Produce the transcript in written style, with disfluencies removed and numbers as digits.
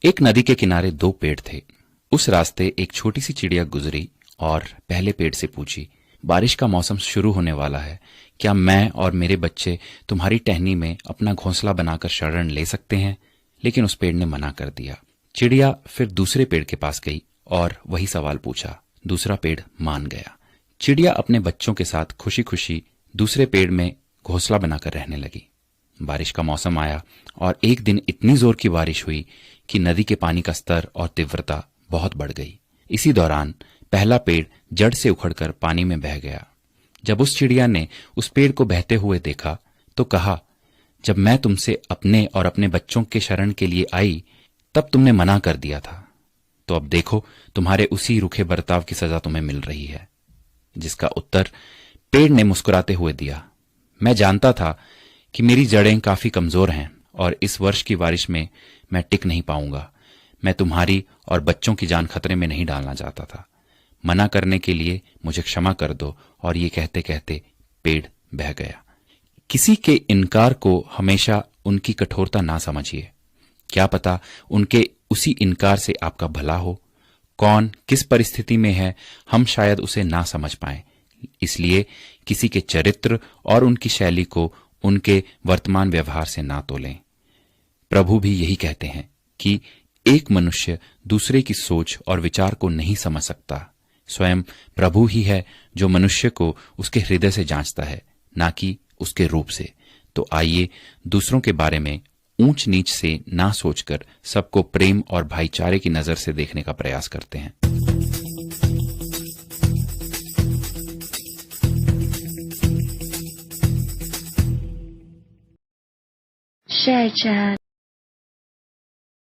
एक नदी के किनारे दो पेड़ थे। उस रास्ते एक छोटी सी चिड़िया गुजरी और पहले पेड़ से पूछी, बारिश का मौसम शुरू होने वाला है, क्या मैं और मेरे बच्चे तुम्हारी टहनी में अपना घोंसला बनाकर शरण ले सकते हैं? लेकिन उस पेड़ ने मना कर दिया। चिड़िया फिर दूसरे पेड़ के पास गई और वही सवाल पूछा। दूसरा पेड़ मान गया। चिड़िया अपने बच्चों के साथ खुशी खुशी दूसरे पेड़ में घोंसला बनाकर रहने लगी। बारिश का मौसम आया और एक दिन इतनी जोर की बारिश हुई कि नदी के पानी का स्तर और तीव्रता बहुत बढ़ गई। इसी दौरान पहला पेड़ जड़ से उखड़कर पानी में बह गया। जब उस चिड़िया ने उस पेड़ को बहते हुए देखा तो कहा, जब मैं तुमसे अपने और अपने बच्चों के शरण के लिए आई तब तुमने मना कर दिया था, तो अब देखो तुम्हारे उसी रूखे बर्ताव की सजा तुम्हें मिल रही है। जिसका उत्तर पेड़ ने मुस्कुराते हुए दिया, मैं जानता था कि मेरी जड़ें काफी कमजोर हैं और इस वर्ष की बारिश में मैं टिक नहीं पाऊंगा। मैं तुम्हारी और बच्चों की जान खतरे में नहीं डालना चाहता था। मना करने के लिए मुझे क्षमा कर दो। और ये कहते कहते पेड़ बह गया। किसी के इनकार को हमेशा उनकी कठोरता ना समझिए। क्या पता उनके उसी इनकार से आपका भला हो। कौन किस परिस्थिति में है हम शायद उसे ना समझ पाए, इसलिए किसी के चरित्र और उनकी शैली को उनके वर्तमान व्यवहार से ना तोलें। प्रभु भी यही कहते हैं कि एक मनुष्य दूसरे की सोच और विचार को नहीं समझ सकता। स्वयं प्रभु ही है जो मनुष्य को उसके हृदय से जांचता है, ना कि उसके रूप से। तो आइए दूसरों के बारे में ऊंच नीच से ना सोचकर सबको प्रेम और भाईचारे की नजर से देखने का प्रयास करते हैं। Share chat.